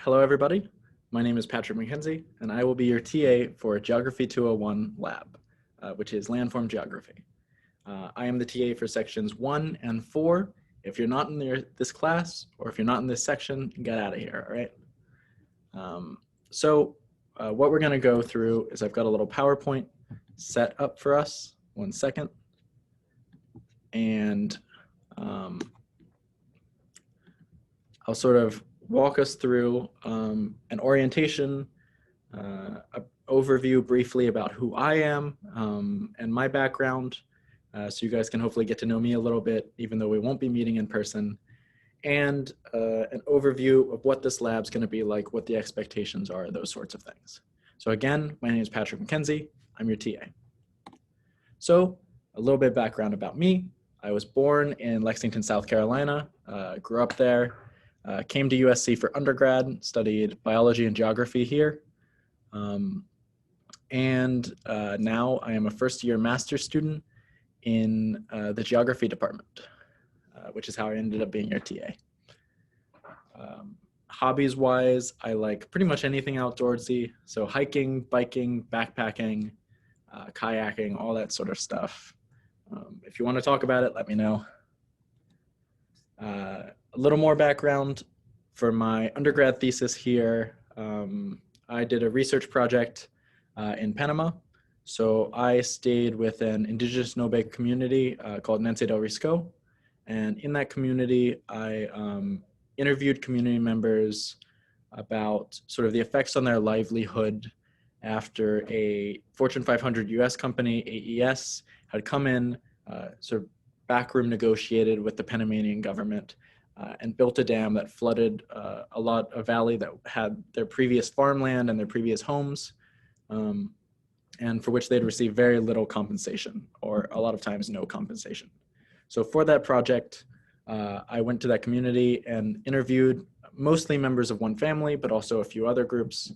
Hello, everybody. My name is Patrick McKenzie, and I will be your TA for Geography 201 Lab, which is Landform Geography. I am the TA for sections 1 and 4. If you're not in this class, or if you're not in this section, get out of here, all right? What we're going to go through is I've got a little PowerPoint set up for us. 1 second. And I'll sort of walk us through an orientation, an overview briefly about who I am and my background, so you guys can hopefully get to know me a little bit, even though we won't be meeting in person, and an overview of what this lab's going to be like, what the expectations are, those sorts of things. So again, my name is Patrick McKenzie. I'm your TA. So a little bit of background about me. I was born in Lexington, South Carolina, grew up there. Came to USC for undergrad, studied biology and geography here. Now I am a first-year master's student in the geography department, which is how I ended up being your TA. Hobbies-wise, I like pretty much anything outdoorsy. So hiking, biking, backpacking, kayaking, all that sort of stuff. If you want to talk about it, let me know. A little more background for my undergrad thesis here. I did a research project in Panama. So I stayed with an indigenous Nobe community called Nancy del Risco. And in that community, I interviewed community members about sort of the effects on their livelihood after a Fortune 500 US company, AES, had come in, sort of backroom negotiated with the Panamanian government and built a dam that flooded a valley that had their previous farmland and their previous homes, and for which they'd received very little compensation, or a lot of times no compensation. So for that project, I went to that community and interviewed mostly members of one family, but also a few other groups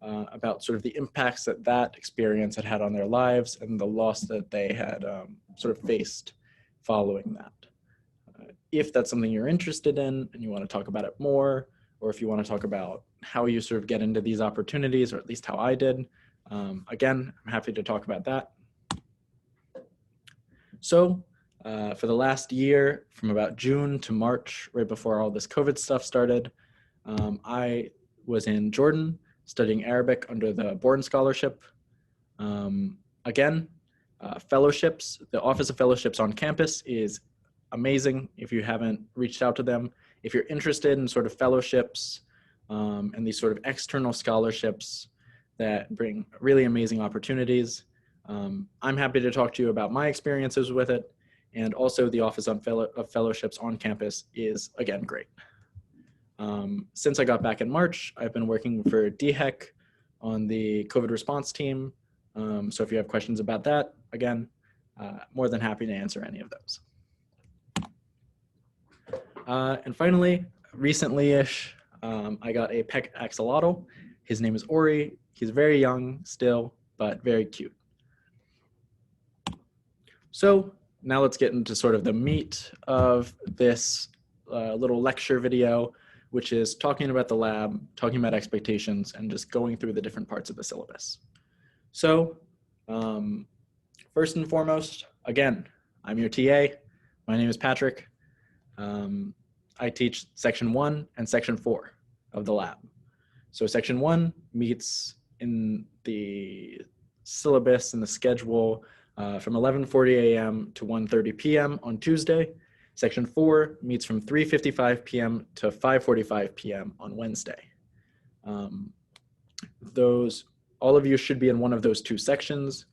about sort of the impacts that that experience had had on their lives and the loss that they had sort of faced following that. If that's something you're interested in and you want to talk about it more, or if you want to talk about how you sort of get into these opportunities, or at least how I did, again, I'm happy to talk about that. So for the last year, from about June to March, right before all this COVID stuff started, I was in Jordan studying Arabic under the Bourne Scholarship. Fellowships, the Office of Fellowships on campus is amazing if you haven't reached out to them. If you're interested in sort of fellowships and these sort of external scholarships that bring really amazing opportunities, I'm happy to talk to you about my experiences with it. And also the Office of Fellowships on campus is, again, great. Since I got back in March, I've been working for DHEC on the COVID response team. So if you have questions about that, again, more than happy to answer any of those. And finally, recently-ish, I got a pet axolotl. His name is Ori. He's very young still, but very cute. So now let's get into sort of the meat of this little lecture video, which is talking about the lab, talking about expectations, and just going through the different parts of the syllabus. So first and foremost, again, I'm your TA. My name is Patrick. I teach section 1 and section 4 of the lab. So section 1 meets in the syllabus and the schedule from 11:40 a.m. to 1:30 p.m. on Tuesday. Section 4 meets from 3:55 p.m. to 5:45 p.m. on Wednesday. All of you should be in one of those two sections.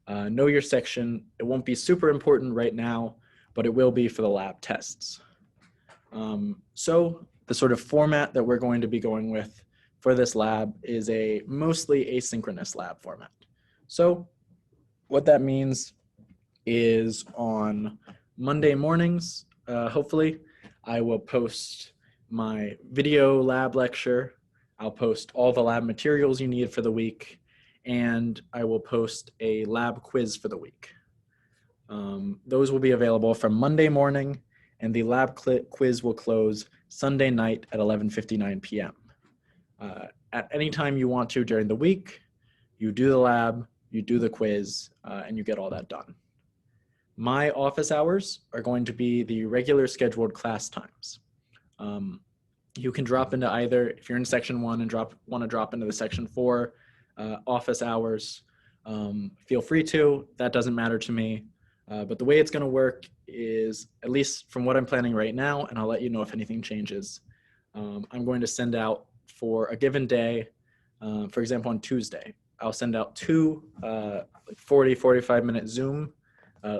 Know your section. It won't be super important right now, but it will be for the lab tests. So the sort of format that we're going to be going with for this lab is a mostly asynchronous lab format. So what that means is on Monday mornings, hopefully, I will post my video lab lecture. I'll post all the lab materials you need for the week, and I will post a lab quiz for the week. Those will be available from Monday morning, and the lab quiz will close Sunday night at 11:59 p.m. At any time you want to during the week, you do the lab, you do the quiz, and you get all that done. My office hours are going to be the regular scheduled class times. You can drop into either, if you're in section 1 and want to drop into the section 4 office hours, feel free to. That doesn't matter to me. But the way it's going to work is, at least from what I'm planning right now, and I'll let you know if anything changes, I'm going to send out for a given day, for example, on Tuesday, I'll send out 2 45-minute Zoom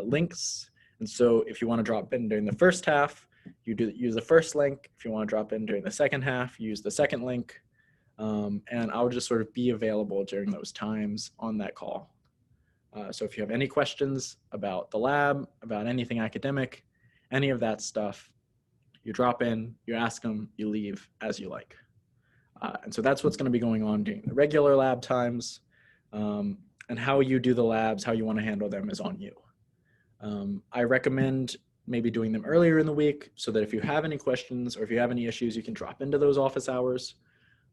links. And so if you want to drop in during the first half, you use the first link. If you want to drop in during the second half, use the second link. And I'll just sort of be available during those times on that call. So if you have any questions about the lab, about anything academic, any of that stuff, you drop in, you ask them, you leave as you like. And so that's what's going to be going on during the regular lab times. And how you do the labs, how you want to handle them is on you. I recommend maybe doing them earlier in the week so that if you have any questions or if you have any issues, you can drop into those office hours.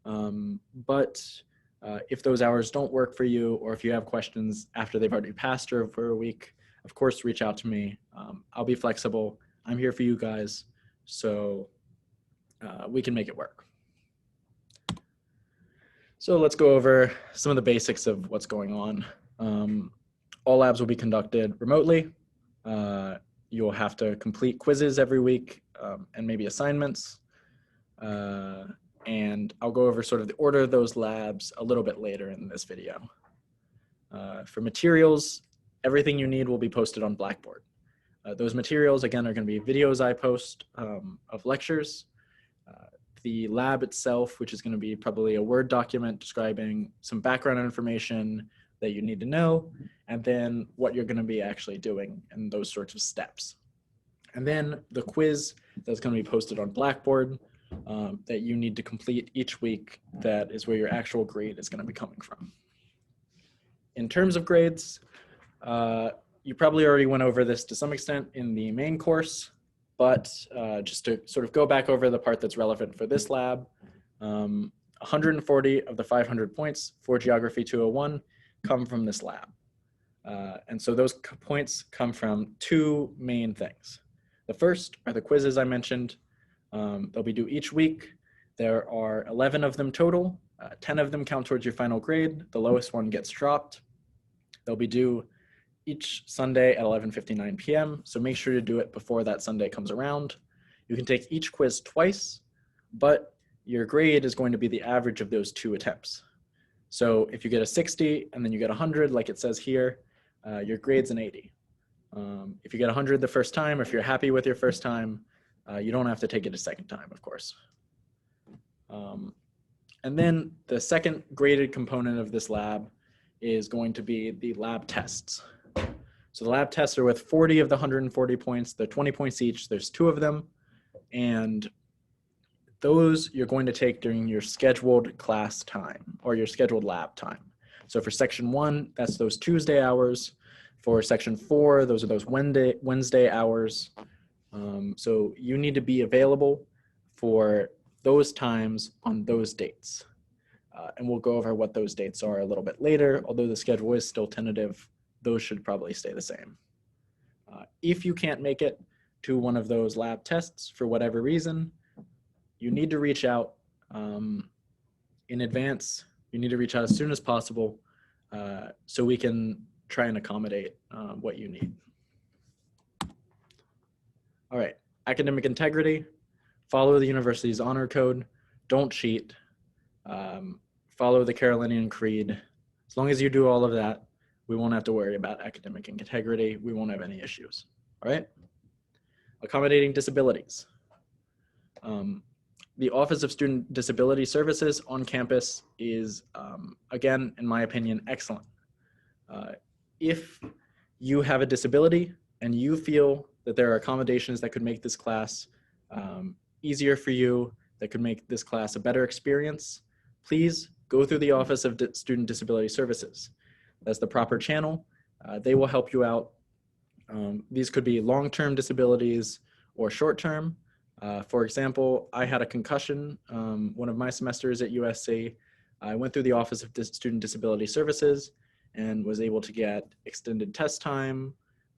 But if those hours don't work for you, or if you have questions after they've already passed for a week, of course, reach out to me. I'll be flexible. I'm here for you guys, so we can make it work. So let's go over some of the basics of what's going on. All labs will be conducted remotely. You'll have to complete quizzes every week and maybe assignments. And I'll go over sort of the order of those labs a little bit later in this video. For materials, everything you need will be posted on Blackboard. Those materials, again, are going to be videos I post of lectures. The lab itself, which is going to be probably a Word document describing some background information that you need to know, and then what you're going to be actually doing and those sorts of steps. And then the quiz that's going to be posted on Blackboard that you need to complete each week, that is where your actual grade is going to be coming from. In terms of grades, you probably already went over this to some extent in the main course, but just to sort of go back over the part that's relevant for this lab, 140 of the 500 points for Geography 201 come from this lab. And so those points come from 2 main things. The first are the quizzes I mentioned. They'll be due each week. There are 11 of them total. 10 of them count towards your final grade. The lowest one gets dropped. They'll be due each Sunday at 11:59 p.m. So make sure to do it before that Sunday comes around. You can take each quiz twice, but your grade is going to be the average of those 2 attempts. So if you get a 60 and then you get 100, like it says here, your grade's an 80. If you get 100 the first time, or if you're happy with your first time, you don't have to take it a second time, of course. And then the second graded component of this lab is going to be the lab tests. So the lab tests are with 40 of the 140 points. They're 20 points each. There's 2 of them. And those you're going to take during your scheduled class time or your scheduled lab time. So for section 1, that's those Tuesday hours. For section 4, those are those Wednesday hours. So you need to be available for those times on those dates. And we'll go over what those dates are a little bit later. Although the schedule is still tentative, those should probably stay the same. If you can't make it to one of those lab tests for whatever reason, you need to reach out in advance. You need to reach out as soon as possible so we can try and accommodate what you need. All right, academic integrity. Follow the university's honor code. Don't cheat. Follow the Carolinian Creed. As long as you do all of that, we won't have to worry about academic integrity. We won't have any issues. All right? Accommodating disabilities. The Office of Student Disability Services on campus is, again, in my opinion, excellent. If you have a disability and you feel that there are accommodations that could make this class easier for you, that could make this class a better experience, please go through the Office of Student Disability Services. That's the proper channel. They will help you out. These could be long-term disabilities or short-term. For example, I had a concussion one of my semesters at USC. I went through the Office of Student Disability Services and was able to get extended test time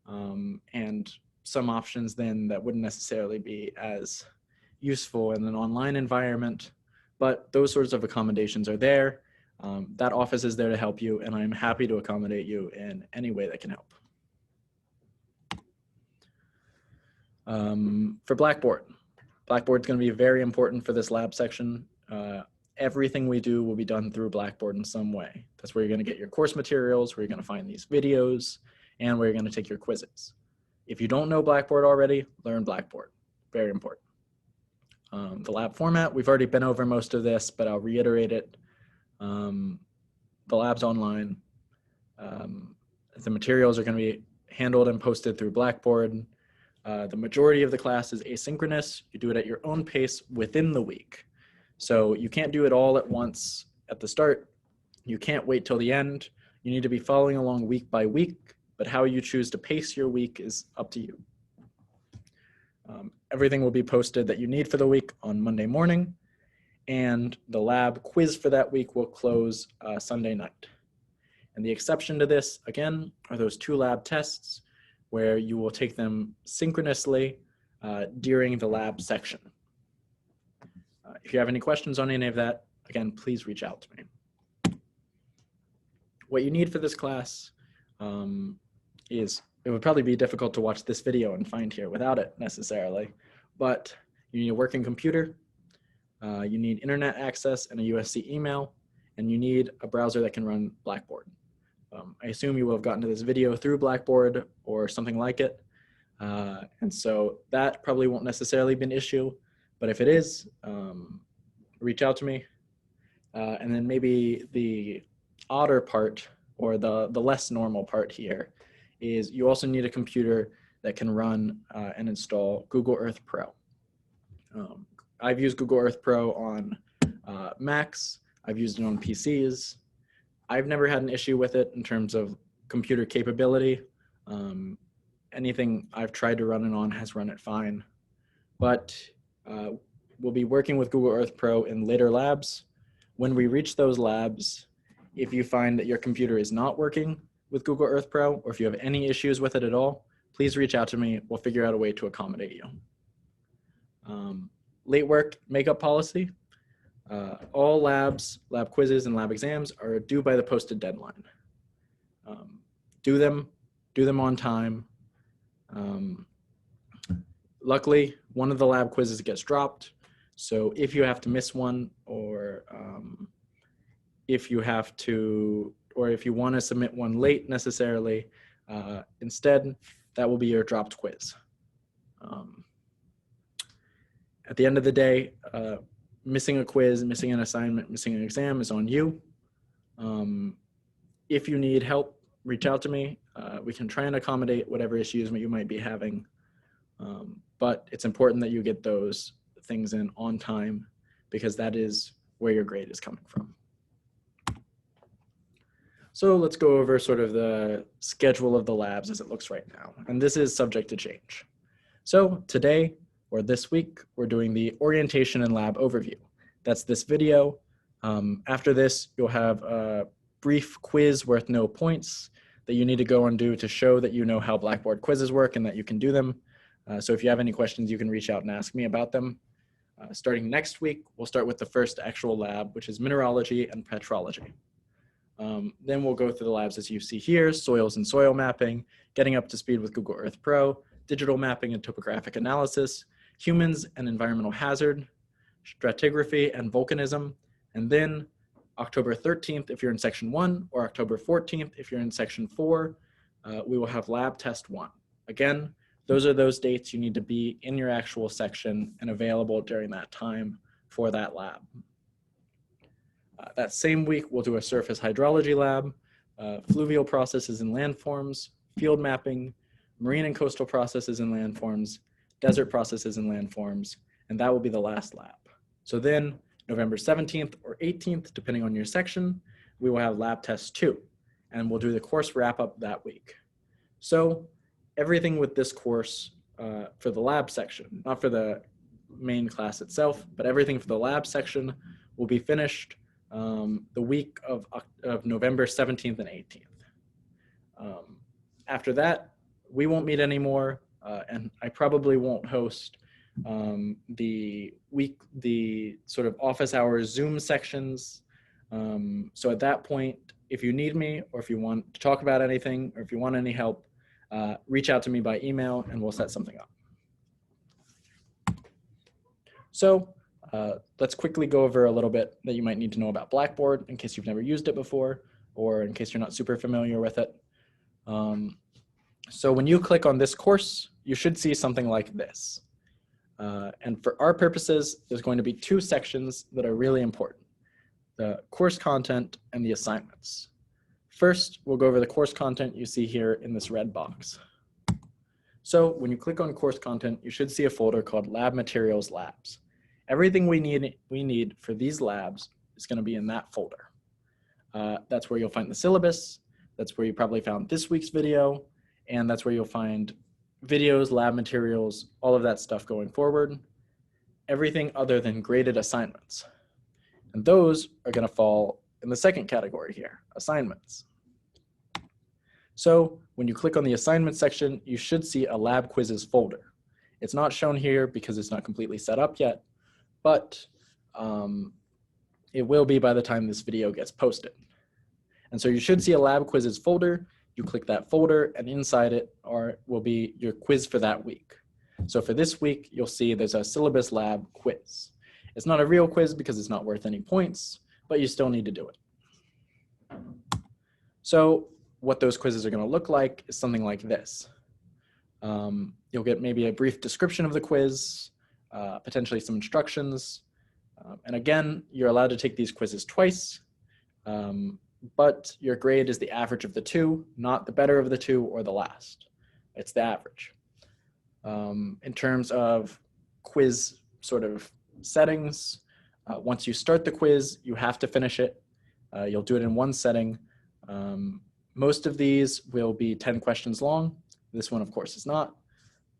and some options then that wouldn't necessarily be as useful in an online environment, but those sorts of accommodations are there. That office is there to help you, and I'm happy to accommodate you in any way that can help. For Blackboard, Blackboard's going to be very important for this lab section. Everything we do will be done through Blackboard in some way. That's where you're going to get your course materials, where you're going to find these videos, and where you're going to take your quizzes. If you don't know Blackboard already, learn Blackboard. Very important. The lab format, we've already been over most of this, but I'll reiterate it. The lab's online. The materials are going to be handled and posted through Blackboard. The majority of the class is asynchronous. You do it at your own pace within the week. So you can't do it all at once at the start. You can't wait till the end. You need to be following along week by week, but how you choose to pace your week is up to you. Everything will be posted that you need for the week on Monday morning, and the lab quiz for that week will close Sunday night. And the exception to this, again, are those 2 lab tests where you will take them synchronously during the lab section. If you have any questions on any of that, again, please reach out to me. What you need for this class is, it would probably be difficult to watch this video and find here without it necessarily, but you need a working computer, you need internet access and a USC email, and you need a browser that can run Blackboard. I assume you will have gotten to this video through Blackboard or something like it, and so that probably won't necessarily be an issue, but if it is, reach out to me. And then maybe the odder part, or the less normal part here, is you also need a computer that can run and install Google Earth Pro. I've used Google Earth Pro on Macs. I've used it on PCs. I've never had an issue with it in terms of computer capability. Anything I've tried to run it on has run it fine. But we'll be working with Google Earth Pro in later labs. When we reach those labs, if you find that your computer is not working with Google Earth Pro, or if you have any issues with it at all, please reach out to me. We'll figure out a way to accommodate you. Late work makeup policy. All labs, lab quizzes, and lab exams are due by the posted deadline. Do them on time. Luckily, one of the lab quizzes gets dropped. So if you have to miss one, or if you want to submit one late necessarily, instead, that will be your dropped quiz. At the end of the day, missing a quiz, missing an assignment, missing an exam is on you. If you need help, reach out to me. We can try and accommodate whatever issues you might be having. But it's important that you get those things in on time, because that is where your grade is coming from. So let's go over sort of the schedule of the labs as it looks right now. And this is subject to change. So today, or this week, we're doing the orientation and lab overview. That's this video. After this, you'll have a brief quiz worth no points that you need to go and do to show that you know how Blackboard quizzes work and that you can do them. So if you have any questions, you can reach out and ask me about them. Starting next week, we'll start with the first actual lab, which is mineralogy and petrology. Then we'll go through the labs as you see here: soils and soil mapping, getting up to speed with Google Earth Pro, digital mapping and topographic analysis, humans and environmental hazard, stratigraphy and volcanism, and then October 13th if you're in section 1, or October 14th if you're in section 4, we will have lab test 1. Again, those are those dates you need to be in your actual section and available during that time for that lab. That same week, we'll do a surface hydrology lab, fluvial processes and landforms, field mapping, marine and coastal processes and landforms, desert processes and landforms, and that will be the last lab. So then November 17th or 18th, depending on your section, we will have lab test 2, and we'll do the course wrap up that week. So everything with this course for the lab section, not for the main class itself, but everything for the lab section will be finished the week of November 17th and 18th. After that, we won't meet anymore, and I probably won't host the sort of office hours Zoom sections. So at that point, if you need me, or if you want to talk about anything, or if you want any help, reach out to me by email and we'll set something up. So let's quickly go over a little bit that you might need to know about Blackboard in case you've never used it before, or in case you're not super familiar with it. So when you click on this course, you should see something like this. And for our purposes, there's going to be two sections that are really important: the course content and the assignments. First, we'll go over the course content you see here in this red box. So when you click on course content, you should see a folder called Lab Materials Labs. Everything we need for these labs is going to be in that folder. That's where you'll find the syllabus. That's where you probably found this week's video. And that's where you'll find videos, lab materials, all of that stuff going forward. Everything other than graded assignments. And those are going to fall in the second category here, assignments. So when you click on the assignment section, you should see a lab quizzes folder. It's not shown here because it's not completely set up yet, but it will be by the time this video gets posted. And so you should see a lab quizzes folder. You click that folder, and inside it will be your quiz for that week. So for this week, you'll see there's a syllabus lab quiz. It's not a real quiz because it's not worth any points, but you still need to do it. So what those quizzes are going to look like is something like this. You'll get maybe a brief description of the quiz, potentially some instructions. And again, you're allowed to take these quizzes twice, but your grade is the average of the two, not the better of the two or the last. It's the average. In terms of quiz sort of settings, once you start the quiz, you have to finish it. You'll do it in one setting. Most of these will be 10 questions long. This one, of course, is not,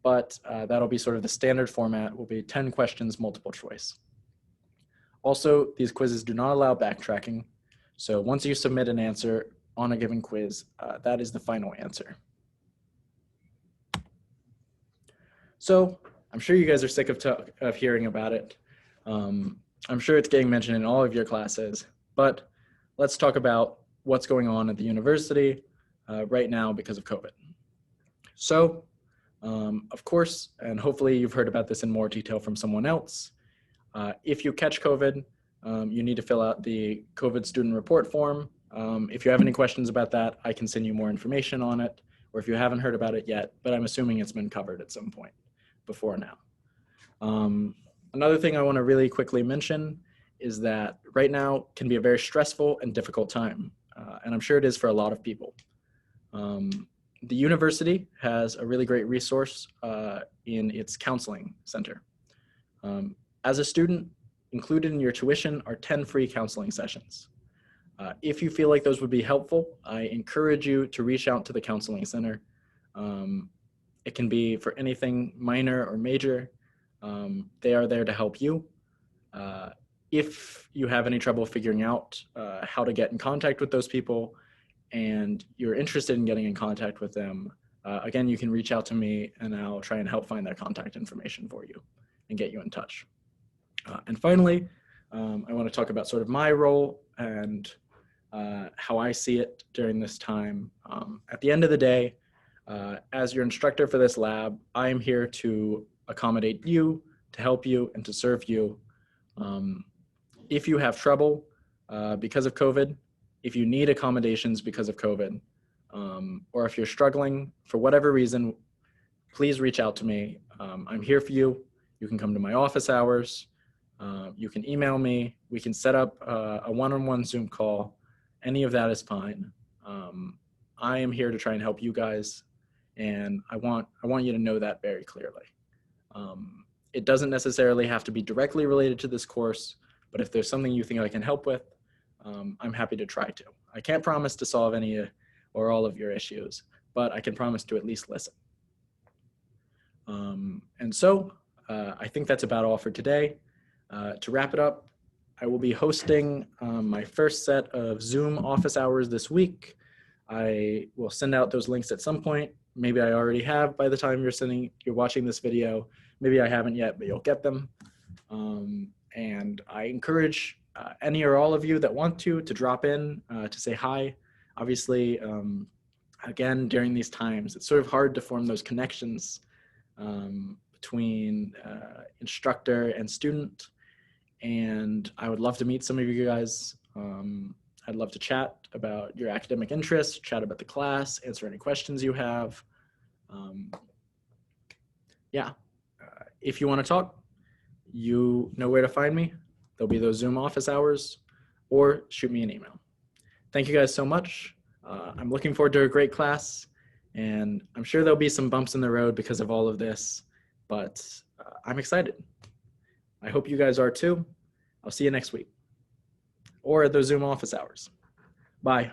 but that'll be sort of the standard format, will be 10 questions, multiple choice. Also, these quizzes do not allow backtracking. So once you submit an answer on a given quiz, that is the final answer. So I'm sure you guys are sick of hearing about it. I'm sure it's getting mentioned in all of your classes, but let's talk about what's going on at the university right now because of COVID. So, of course, and hopefully you've heard about this in more detail from someone else, if you catch COVID, you need to fill out the COVID student report form. If you have any questions about that, I can send you more information on it, or if you haven't heard about it yet, but I'm assuming it's been covered at some point before now. Another thing I want to really quickly mention is that right now can be a very stressful and difficult time, and I'm sure it is for a lot of people. The university has a really great resource in its counseling center. As a student, included in your tuition are 10 free counseling sessions. If you feel like those would be helpful, I encourage you to reach out to the counseling center. It can be for anything minor or major. They are there to help you. If you have any trouble figuring out how to get in contact with those people and you're interested in getting in contact with them, again, you can reach out to me and I'll try and help find their contact information for you and get you in touch. And finally, I want to talk about sort of my role and how I see it during this time. At the end of the day, as your instructor for this lab, I am here to accommodate you, to help you, and to serve you. If you have trouble because of COVID, if you need accommodations because of COVID, or if you're struggling for whatever reason, please reach out to me. I'm here for you. You can come to my office hours. You can email me. We can set up a one-on-one Zoom call. Any of that is fine. I am here to try and help you guys, and I want you to know that very clearly. It doesn't necessarily have to be directly related to this course, but if there's something you think I can help with, I'm happy to try to. I can't promise to solve any or all of your issues, but I can promise to at least listen. And so I think that's about all for today. To wrap it up, I will be hosting my first set of Zoom office hours this week. I will send out those links at some point. Maybe I already have by the time you're watching this video. Maybe I haven't yet, but you'll get them. And I encourage any or all of you that want to drop in to say hi. Obviously, again, during these times, it's sort of hard to form those connections between instructor and student. And I would love to meet some of you guys. I'd love to chat about your academic interests, chat about the class, answer any questions you have. If you want to talk, you know where to find me. There'll be those Zoom office hours, or shoot me an email. Thank you guys so much. I'm looking forward to a great class, and I'm sure there'll be some bumps in the road because of all of this, but I'm excited. I hope you guys are too. I'll see you next week, or at those Zoom office hours. Bye.